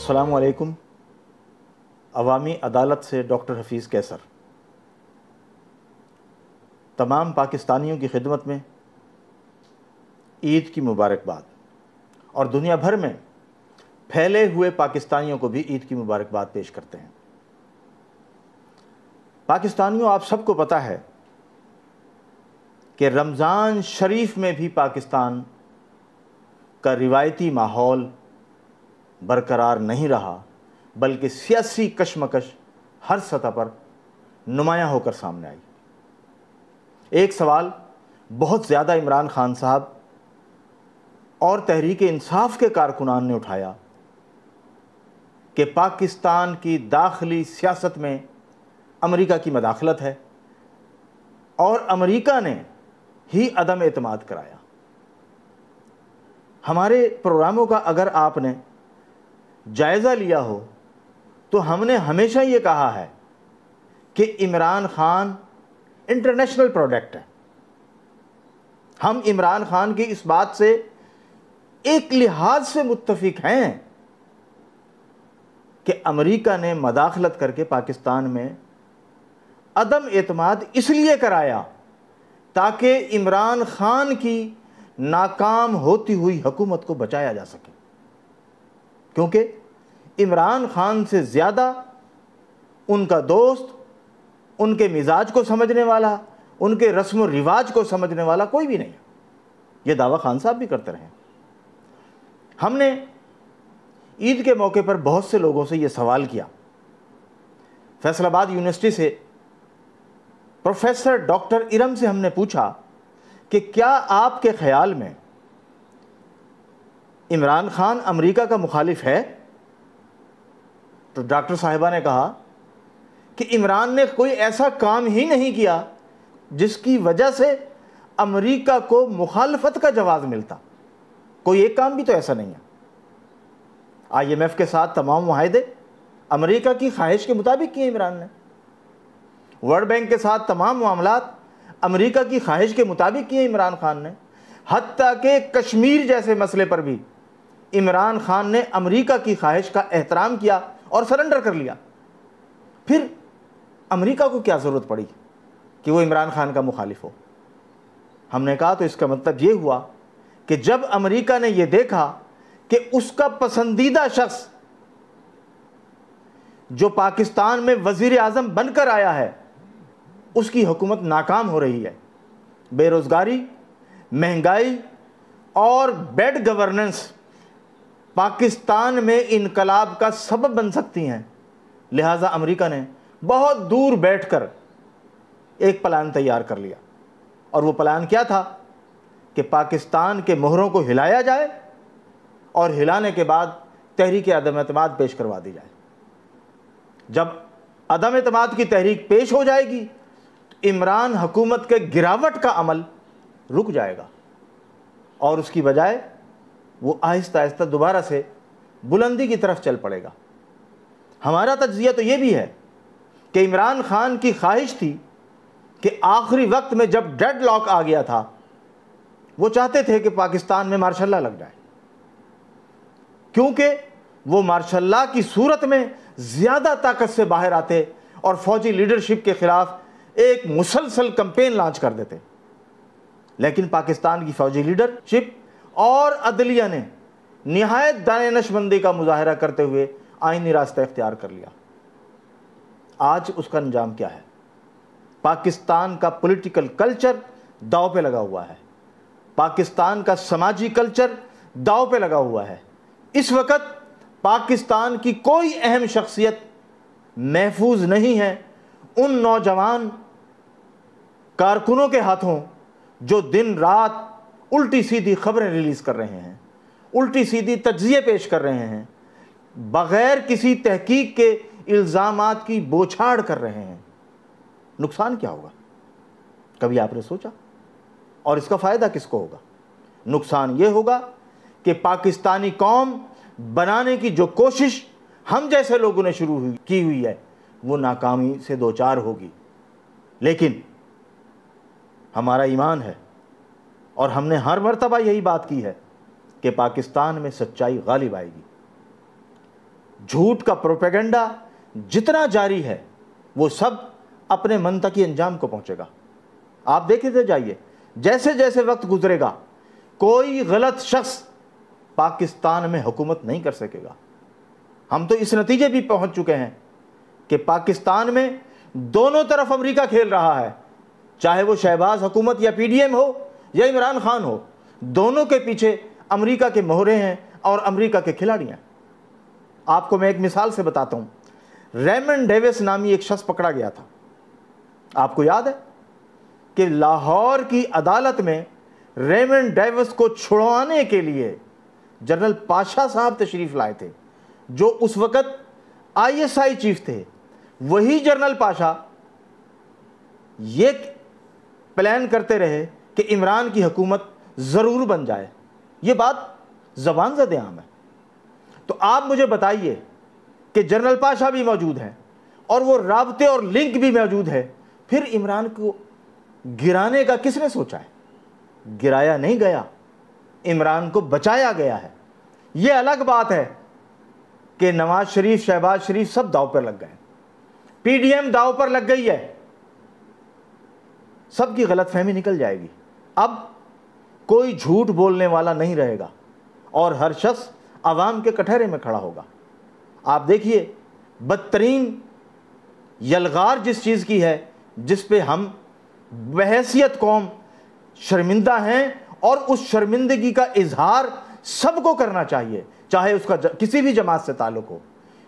السلام علیکم. عوامی عدالت سے ڈاکٹر حفیظ کیسر. تمام پاکستانیوں کی خدمت میں عید کی مبارکباد، اور دنیا بھر میں پھیلے ہوئے پاکستانیوں کو بھی عید کی مبارکباد پیش کرتے ہیں. پاکستانیوں، آپ سب کو پتہ ہے کہ رمضان شریف میں بھی پاکستان کا روایتی ماحول برقرار نہیں رہا، بلکہ سیاسی کشمکش ہر سطح پر نمایاں ہو کر سامنے آئی. ایک سوال بہت زیادہ عمران خان صاحب اور تحریک انصاف کے کارکنان نے اٹھایا کہ پاکستان کی داخلی سیاست میں امریکہ کی مداخلت ہے، اور امریکہ نے ہی عدم اعتماد کرایا. ہمارے پروگراموں کا اگر آپ نے جائزہ لیا ہو تو ہم نے ہمیشہ یہ کہا ہے کہ عمران خان انٹرنیشنل پروڈکٹ ہے. ہم عمران خان کی اس بات سے ایک لحاظ سے متفق ہیں کہ امریکہ نے مداخلت کر کے پاکستان میں عدم اعتماد اس لیے کرایا تاکہ عمران خان کی ناکام ہوتی ہوئی حکومت کو بچایا جا سکے، کیونکہ عمران خان سے زیادہ ان کا دوست، ان کے مزاج کو سمجھنے والا، ان کے رسم و رواج کو سمجھنے والا کوئی بھی نہیں ہے. یہ دعویٰ خان صاحب بھی کرتے رہے. ہم نے عید کے موقع پر بہت سے لوگوں سے یہ سوال کیا. فیصل آباد یونیورسٹی سے پروفیسر ڈاکٹر ارم سے ہم نے پوچھا کہ کیا آپ کے خیال میں عمران خان امریکہ کا مخالف ہے؟ تو ڈاکٹر صاحبہ نے کہا کہ عمران نے کوئی ایسا کام ہی نہیں کیا جس کی وجہ سے امریکہ کو مخالفت کا جواز ملتا. کوئی ایک کام بھی تو ایسا نہیں ہے. IMF کے ساتھ تمام معاہدے امریکہ کی خواہش کے مطابق کیے عمران نے. ورلڈ بینک کے ساتھ تمام معاملات امریکہ کی خواہش کے مطابق کیے عمران خان نے. حتیٰ کہ کشمیر جیسے مسئلے پر بھی عمران خان نے امریکہ کی خواہش کا احترام کیا اور سرنڈر کر لیا. پھر امریکہ کو کیا ضرورت پڑی کہ وہ عمران خان کا مخالف ہو؟ ہم نے کہا تو اس کا مطلب یہ ہوا کہ جب امریکہ نے یہ دیکھا کہ اس کا پسندیدہ شخص جو پاکستان میں وزیر اعظم بن کر آیا ہے اس کی حکومت ناکام ہو رہی ہے، بے روزگاری، مہنگائی اور بیڈ گورننس پاکستان میں انقلاب کا سبب بن سکتی ہیں، لہٰذا امریکہ نے بہت دور بیٹھ کر ایک پلان تیار کر لیا. اور وہ پلان کیا تھا کہ پاکستان کے مہروں کو ہلایا جائے اور ہلانے کے بعد تحریک عدم اعتماد پیش کروا دی جائے. جب عدم اعتماد کی تحریک پیش ہو جائے گی تو عمران حکومت کے گراوٹ کا عمل رک جائے گا، اور اس کی بجائے وہ آہستہ آہستہ دوبارہ سے بلندی کی طرف چل پڑے گا. ہمارا تجزیہ تو یہ بھی ہے کہ عمران خان کی خواہش تھی کہ آخری وقت میں جب ڈیڈ لاک آ گیا تھا وہ چاہتے تھے کہ پاکستان میں مارشل لا لگ جائے، کیونکہ وہ مارشل لا کی صورت میں زیادہ طاقت سے باہر آتے اور فوجی لیڈرشپ کے خلاف ایک مسلسل کمپین لانچ کر دیتے. لیکن پاکستان کی فوجی لیڈرشپ اور عدلیہ نے نہایت دانشمندی بندی کا مظاہرہ کرتے ہوئے آئینی راستہ اختیار کر لیا. آج اس کا انجام کیا ہے؟ پاکستان کا پولیٹیکل کلچر داؤ پہ لگا ہوا ہے، پاکستان کا سماجی کلچر داؤ پہ لگا ہوا ہے. اس وقت پاکستان کی کوئی اہم شخصیت محفوظ نہیں ہے ان نوجوان کارکنوں کے ہاتھوں جو دن رات الٹی سیدھی خبریں ریلیز کر رہے ہیں، الٹی سیدھی تجزیے پیش کر رہے ہیں، بغیر کسی تحقیق کے الزامات کی بوچھاڑ کر رہے ہیں. نقصان کیا ہوگا؟ کبھی آپ نے سوچا؟ اور اس کا فائدہ کس کو ہوگا؟ نقصان یہ ہوگا کہ پاکستانی قوم بنانے کی جو کوشش ہم جیسے لوگوں نے کی ہوئی ہے وہ ناکامی سے دوچار ہوگی. لیکن ہمارا ایمان ہے اور ہم نے ہر مرتبہ یہی بات کی ہے کہ پاکستان میں سچائی غالب آئے گی. جھوٹ کا پروپیگنڈا جتنا جاری ہے وہ سب اپنے منطقی انجام کو پہنچے گا۔ آپ دیکھتے جائیے، جیسے جیسے وقت گزرے گا کوئی غلط شخص پاکستان میں حکومت نہیں کر سکے گا۔ ہم تو اس نتیجے بھی پہنچ چکے ہیں کہ پاکستان میں دونوں طرف امریکہ کھیل رہا ہے، چاہے وہ شہباز حکومت یا پی ڈی ایم ہو یا عمران خان ہو، دونوں کے پیچھے امریکہ کے مہرے ہیں اور امریکہ کے کھلاڑی ہیں۔ آپ کو میں ایک مثال سے بتاتا ہوں۔ ریمنڈ ڈیوس نامی ایک شخص پکڑا گیا تھا، آپ کو یاد ہے کہ لاہور کی عدالت میں ریمنڈ ڈیوس کو چھڑوانے کے لیے جنرل پاشا صاحب تشریف لائے تھے، جو اس وقت آئی ایس آئی چیف تھے۔ وہی جنرل پاشا یہ پلان کرتے رہے کہ عمران کی حکومت ضرور بن جائے۔ یہ بات زبان زد عام ہے۔ تو آپ مجھے بتائیے کہ جنرل پاشا بھی موجود ہیں اور وہ رابطے اور لنک بھی موجود ہے، پھر عمران کو گرانے کا کس نے سوچا ہے؟ گرایا نہیں گیا، عمران کو بچایا گیا ہے۔ یہ الگ بات ہے کہ نواز شریف، شہباز شریف سب داؤ پر لگ گئے، پی ڈی ایم داؤ پر لگ گئی ہے، سب کی غلط فہمی نکل جائے گی۔ اب کوئی جھوٹ بولنے والا نہیں رہے گا اور ہر شخص عوام کے کٹہرے میں کھڑا ہوگا۔ آپ دیکھیے بدترین یلغار جس چیز کی ہے، جس پہ ہم بحیثیت قوم شرمندہ ہیں، اور اس شرمندگی کا اظہار سب کو کرنا چاہیے، چاہے اس کا کسی بھی جماعت سے تعلق ہو۔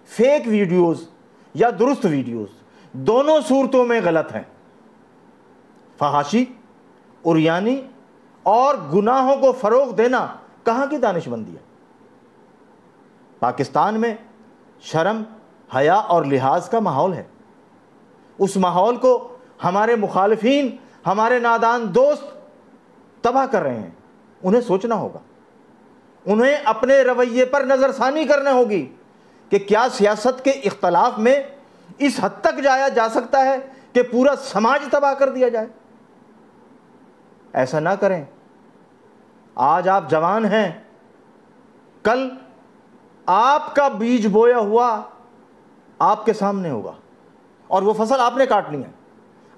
فیک ویڈیوز یا درست ویڈیوز دونوں صورتوں میں غلط ہیں۔ فحاشی، عریانی اور گناہوں کو فروغ دینا کہاں کی دانش مندی ہے؟ پاکستان میں شرم، حیا اور لحاظ کا ماحول ہے۔ اس ماحول کو ہمارے مخالفین، ہمارے نادان دوست تباہ کر رہے ہیں۔ انہیں سوچنا ہوگا، انہیں اپنے رویے پر نظر ثانی کرنے ہوگی کہ کیا سیاست کے اختلاف میں اس حد تک جایا جا سکتا ہے کہ پورا سماج تباہ کر دیا جائے؟ ایسا نہ کریں۔ آج آپ جوان ہیں، کل آپ کا بیج بویا ہوا آپ کے سامنے ہوگا اور وہ فصل آپ نے کاٹنی ہے۔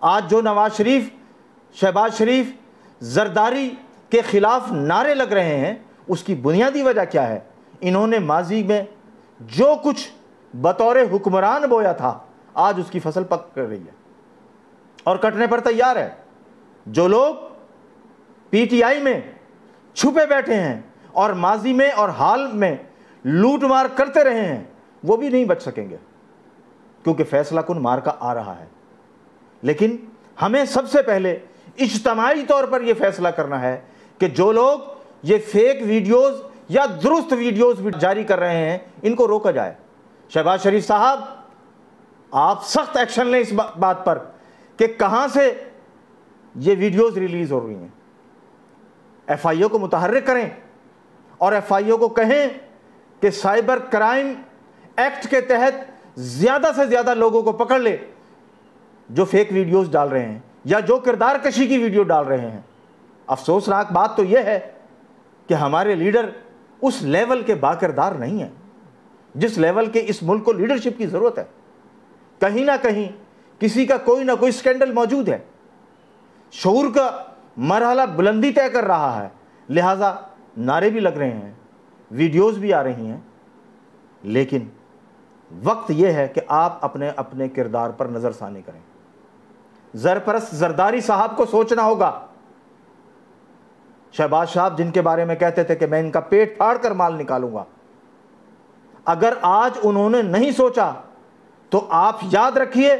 آج جو نواز شریف، شہباز شریف زرداری کے خلاف نعرے لگ رہے ہیں، اس کی بنیادی وجہ کیا ہے؟ انہوں نے ماضی میں جو کچھ بطور حکمران بویا تھا، آج اس کی فصل پک کر رہی ہے اور کٹنے پر تیار ہے۔ جو لوگ پی ٹی آئی میں چھپے بیٹھے ہیں اور ماضی میں اور حال میں لوٹ مار کرتے رہے ہیں، وہ بھی نہیں بچ سکیں گے، کیونکہ فیصلہ کن مارکا آ رہا ہے۔ لیکن ہمیں سب سے پہلے اجتماعی طور پر یہ فیصلہ کرنا ہے کہ جو لوگ یہ فیک ویڈیوز یا درست ویڈیوز بھی جاری کر رہے ہیں، ان کو روکا جائے۔ شہباز شریف صاحب، آپ سخت ایکشن لیں اس بات پر کہ کہاں سے یہ ویڈیوز ریلیز ہو رہی ہیں۔ ایف آئی او کو متحرک کریں اور ایف آئی او کو کہیں کہ سائبر کرائم ایکٹ کے تحت زیادہ سے زیادہ لوگوں کو پکڑ لے جو فیک ویڈیوز ڈال رہے ہیں یا جو کردار کشی کی ویڈیو ڈال رہے ہیں۔ افسوسناک بات تو یہ ہے کہ ہمارے لیڈر اس لیول کے باکردار نہیں ہیں جس لیول کے اس ملک کو لیڈرشپ کی ضرورت ہے۔ کہیں نہ کہیں کسی کا کوئی نہ کوئی سکینڈل موجود ہے، شعور کا مرحلہ بلندی طے کر رہا ہے، لہٰذا نعرے بھی لگ رہے ہیں، ویڈیوز بھی آ رہی ہیں۔ لیکن وقت یہ ہے کہ آپ اپنے اپنے کردار پر نظر ثانی کریں۔ زرپرست زرداری صاحب کو سوچنا ہوگا۔ شہباز صاحب جن کے بارے میں کہتے تھے کہ میں ان کا پیٹ پھاڑ کر مال نکالوں گا، اگر آج انہوں نے نہیں سوچا تو آپ یاد رکھیے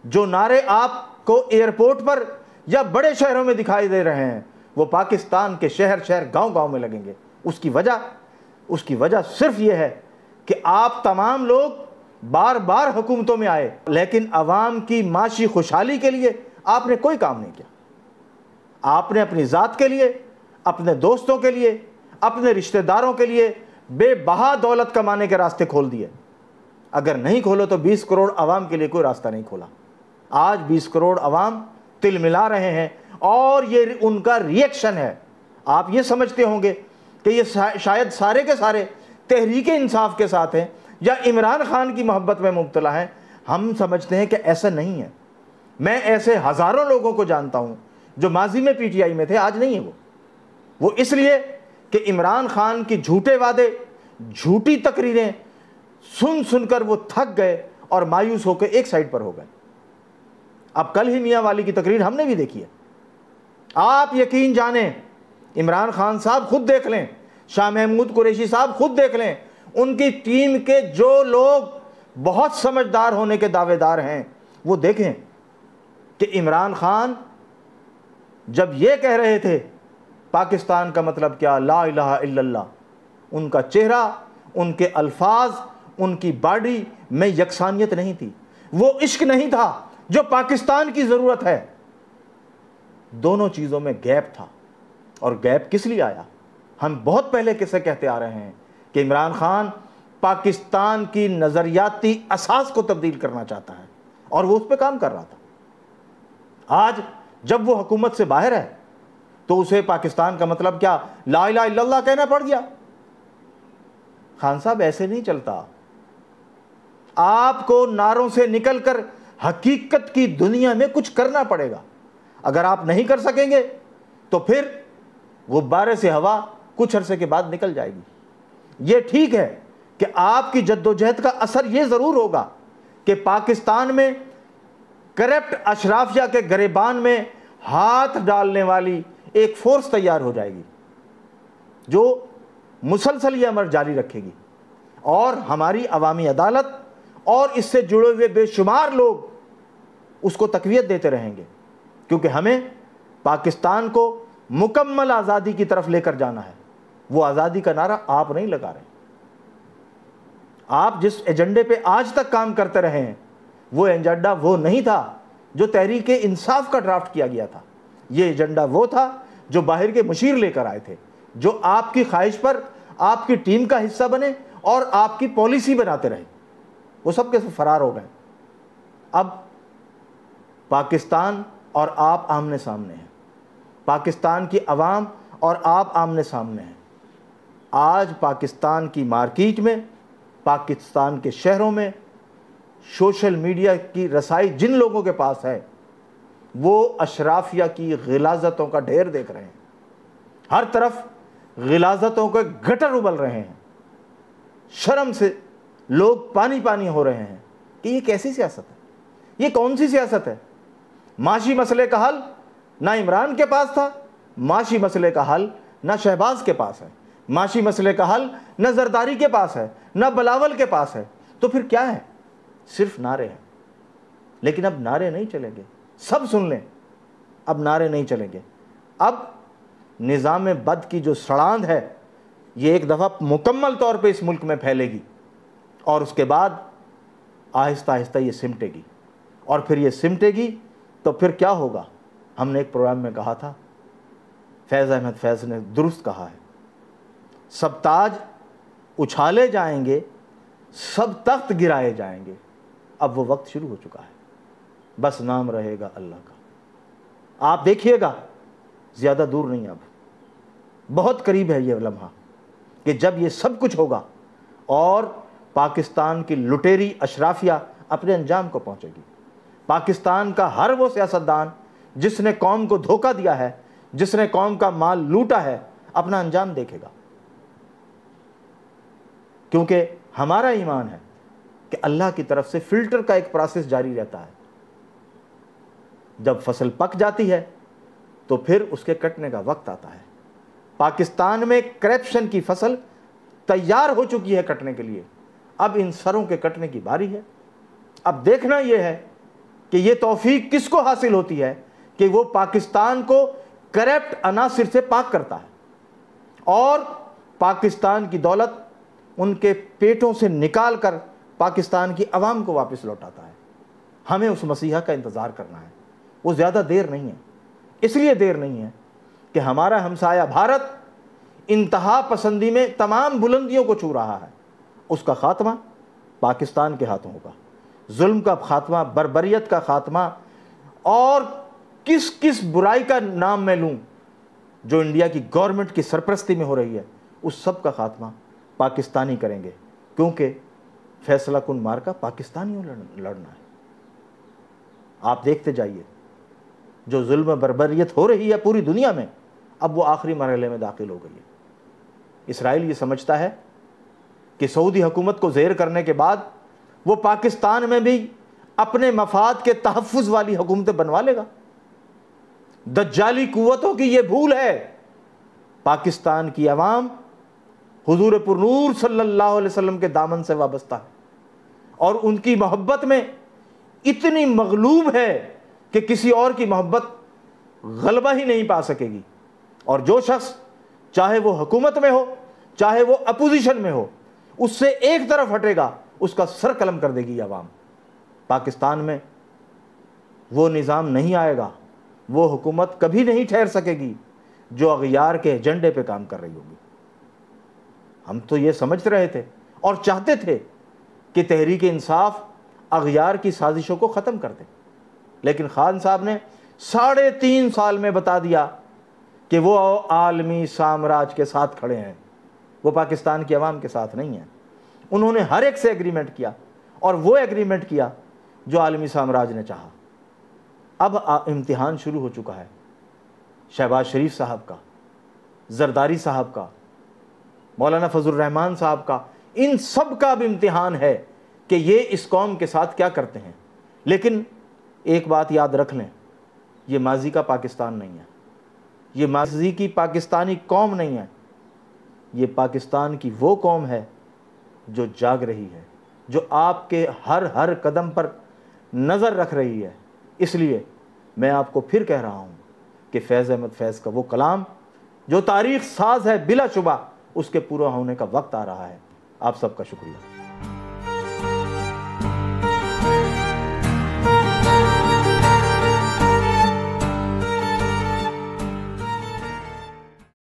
جو نعرے آپ کو ایئرپورٹ پر یا بڑے شہروں میں دکھائی دے رہے ہیں وہ پاکستان کے شہر شہر گاؤں گاؤں میں لگیں گے۔ اس کی وجہ صرف یہ ہے کہ آپ تمام لوگ بار بار حکومتوں میں آئے لیکن عوام کی معاشی خوشحالی کے لیے آپ نے کوئی کام نہیں کیا۔ آپ نے اپنی ذات کے لیے، اپنے دوستوں کے لیے، اپنے رشتہ داروں کے لیے بے بہا دولت کمانے کے راستے کھول دیے۔ اگر نہیں کھولو تو 20 کروڑ عوام کے لیے کوئی راستہ نہیں کھولا۔ آج 20 کروڑ عوام تل ملا رہے ہیں اور یہ ان کا ری ایکشن ہے۔ آپ یہ سمجھتے ہوں گے کہ یہ شاید سارے کے سارے تحریک انصاف کے ساتھ ہیں، یا عمران خان کی محبت میں مبتلا ہیں. ہم سمجھتے ہیں کہ ایسا نہیں ہے. میں ایسے ہزاروں لوگوں کو جانتا ہوں جو ماضی میں پی ٹی آئی میں تھے, آج نہیں ہے. وہ اس لیے کہ عمران خان کی جھوٹے وعدے, جھوٹی تقریریں سن سن کر وہ تھک گئے اور مایوس ہو کے ایک سائڈ پر ہو گئے. اب کل ہی میاں والی کی تقریر ہم نے بھی دیکھی ہے. آپ یقین جانیں, عمران خان صاحب خود دیکھ لیں, شاہ محمود قریشی صاحب خود دیکھ لیں, ان کی ٹیم کے جو لوگ بہت سمجھدار ہونے کے دعوے دار ہیں وہ دیکھیں کہ عمران خان جب یہ کہہ رہے تھے پاکستان کا مطلب کیا, لا الہ الا اللہ, ان کا چہرہ, ان کے الفاظ, ان کی باڈی میں یکسانیت نہیں تھی. وہ عشق نہیں تھا جو پاکستان کی ضرورت ہے. دونوں چیزوں میں گیپ تھا. اور گیپ کس لیے آیا؟ ہم بہت پہلے کسے کہتے آ رہے ہیں کہ عمران خان پاکستان کی نظریاتی اساس کو تبدیل کرنا چاہتا ہے اور وہ اس پہ کام کر رہا تھا. آج جب وہ حکومت سے باہر ہے تو اسے پاکستان کا مطلب کیا, لا الہ الا اللہ کہنا پڑ گیا. خان صاحب ایسے نہیں چلتا. آپ کو نعروں سے نکل کر حقیقت کی دنیا میں کچھ کرنا پڑے گا. اگر آپ نہیں کر سکیں گے تو پھر غبارے سے ہوا کچھ عرصے کے بعد نکل جائے گی. یہ ٹھیک ہے کہ آپ کی جدوجہد کا اثر یہ ضرور ہوگا کہ پاکستان میں کرپٹ اشرافیہ کے گریبان میں ہاتھ ڈالنے والی ایک فورس تیار ہو جائے گی جو مسلسل یہ امر جاری رکھے گی, اور ہماری عوامی عدالت اور اس سے جڑے ہوئے بے شمار لوگ اس کو تقویت دیتے رہیں گے, کیونکہ ہمیں پاکستان کو مکمل آزادی کی طرف لے کر جانا ہے. وہ آزادی کا نعرہ آپ نہیں لگا رہے. آپ جس ایجنڈے پہ آج تک کام کرتے رہے ہیں وہ ایجنڈا وہ نہیں تھا جو تحریک انصاف کا ڈرافٹ کیا گیا تھا. یہ ایجنڈا وہ تھا جو باہر کے مشیر لے کر آئے تھے, جو آپ کی خواہش پر آپ کی ٹیم کا حصہ بنے اور آپ کی پالیسی بناتے رہے. وہ سب کے سب فرار ہو گئے. اب پاکستان اور آپ آمنے سامنے ہیں, پاکستان کی عوام اور آپ آمنے سامنے ہیں. آج پاکستان کی مارکیٹ میں, پاکستان کے شہروں میں سوشل میڈیا کی رسائی جن لوگوں کے پاس ہے وہ اشرافیہ کی غلاظتوں کا ڈھیر دیکھ رہے ہیں. ہر طرف غلاظتوں کے گٹر ابل رہے ہیں. شرم سے لوگ پانی پانی ہو رہے ہیں کہ یہ کیسی سیاست ہے, یہ کون سی سیاست ہے. معاشی مسئلے کا حل نہ عمران کے پاس تھا, معاشی مسئلے کا حل نہ شہباز کے پاس ہے, معاشی مسئلے کا حل نہ زرداری کے پاس ہے, نہ بلاول کے پاس ہے. تو پھر کیا ہے؟ صرف نعرے ہیں. لیکن اب نعرے نہیں چلیں گے. سب سن لیں, اب نعرے نہیں چلیں گے. اب نظام بد کی جو سڑاند ہے یہ ایک دفعہ مکمل طور پہ اس ملک میں پھیلے گی اور اس کے بعد آہستہ آہستہ یہ سمٹے گی. اور پھر یہ سمٹے گی تو پھر کیا ہوگا؟ ہم نے ایک پروگرام میں کہا تھا, فیض احمد فیض نے درست کہا ہے, سب تاج اچھالے جائیں گے, سب تخت گرائے جائیں گے. اب وہ وقت شروع ہو چکا ہے, بس نام رہے گا اللہ کا. آپ دیکھیے گا, زیادہ دور نہیں, اب بہت قریب ہے یہ لمحہ کہ جب یہ سب کچھ ہوگا اور پاکستان کی لٹیری اشرافیہ اپنے انجام کو پہنچے گی. پاکستان کا ہر وہ سیاستدان جس نے قوم کو دھوکہ دیا ہے, جس نے قوم کا مال لوٹا ہے, اپنا انجام دیکھے گا. کیونکہ ہمارا ایمان ہے کہ اللہ کی طرف سے فلٹر کا ایک پروسیس جاری رہتا ہے. جب فصل پک جاتی ہے تو پھر اس کے کٹنے کا وقت آتا ہے. پاکستان میں کرپشن کی فصل تیار ہو چکی ہے کٹنے کے لیے. اب ان سروں کے کٹنے کی باری ہے. اب دیکھنا یہ ہے کہ یہ توفیق کس کو حاصل ہوتی ہے کہ وہ پاکستان کو کرپٹ عناصر سے پاک کرتا ہے اور پاکستان کی دولت ان کے پیٹوں سے نکال کر پاکستان کی عوام کو واپس لوٹاتا ہے. ہمیں اس مسیحا کا انتظار کرنا ہے. وہ زیادہ دیر نہیں ہے. اس لیے دیر نہیں ہے کہ ہمارا ہمسایہ بھارت انتہا پسندی میں تمام بلندیوں کو چھو رہا ہے. اس کا خاتمہ پاکستان کے ہاتھوں ہوگا. ظلم کا خاتمہ, بربریت کا خاتمہ, اور کس کس برائی کا نام میں لوں جو انڈیا کی گورنمنٹ کی سرپرستی میں ہو رہی ہے, اس سب کا خاتمہ پاکستانی کریں گے. کیونکہ فیصلہ کن مارکا پاکستانیوں لڑنا ہے۔ آپ دیکھتے جائیے جو ظلم بربریت ہو رہی ہے پوری دنیا میں، اب وہ آخری مرحلے میں داخل ہو گئی ہے۔ اسرائیل یہ سمجھتا ہے کہ سعودی حکومت کو زیر کرنے کے بعد وہ پاکستان میں بھی اپنے مفاد کے تحفظ والی حکومتیں بنوا لے گا۔ دجالی قوتوں کی یہ بھول ہے۔ پاکستان کی عوام حضور پرنور صلی اللہ علیہ وسلم کے دامن سے وابستہ ہے اور ان کی محبت میں اتنی مغلوب ہے کہ کسی اور کی محبت غلبہ ہی نہیں پا سکے گی، اور جو شخص چاہے وہ حکومت میں ہو چاہے وہ اپوزیشن میں ہو اس سے ایک طرف ہٹے گا اس کا سر قلم کر دے گی عوام۔ پاکستان میں وہ نظام نہیں آئے گا، وہ حکومت کبھی نہیں ٹھہر سکے گی جو اغیار کے ایجنڈے پہ کام کر رہی ہوگی۔ ہم تو یہ سمجھ رہے تھے اور چاہتے تھے کہ تحریک انصاف اغیار کی سازشوں کو ختم کر دے، لیکن خان صاحب نے 3.5 سال میں بتا دیا کہ وہ عالمی سامراج کے ساتھ کھڑے ہیں، وہ پاکستان کی عوام کے ساتھ نہیں ہیں۔ انہوں نے ہر ایک سے ایگریمنٹ کیا اور وہ ایگریمنٹ کیا جو عالمی سامراج نے چاہا۔ اب امتحان شروع ہو چکا ہے شہباز شریف صاحب کا، زرداری صاحب کا، مولانا فضل الرحمان صاحب کا، ان سب کا اب امتحان ہے کہ یہ اس قوم کے ساتھ کیا کرتے ہیں۔ لیکن ایک بات یاد رکھ لیں، یہ ماضی کا پاکستان نہیں ہے، یہ ماضی کی پاکستانی قوم نہیں ہے، یہ پاکستان کی وہ قوم ہے جو جاگ رہی ہے، جو آپ کے ہر قدم پر نظر رکھ رہی ہے۔ اس لیے میں آپ کو پھر کہہ رہا ہوں کہ فیض احمد فیض کا وہ کلام جو تاریخ ساز ہے بلا شبہ، اس کے پورا ہونے کا وقت آ رہا ہے۔ آپ سب کا شکریہ۔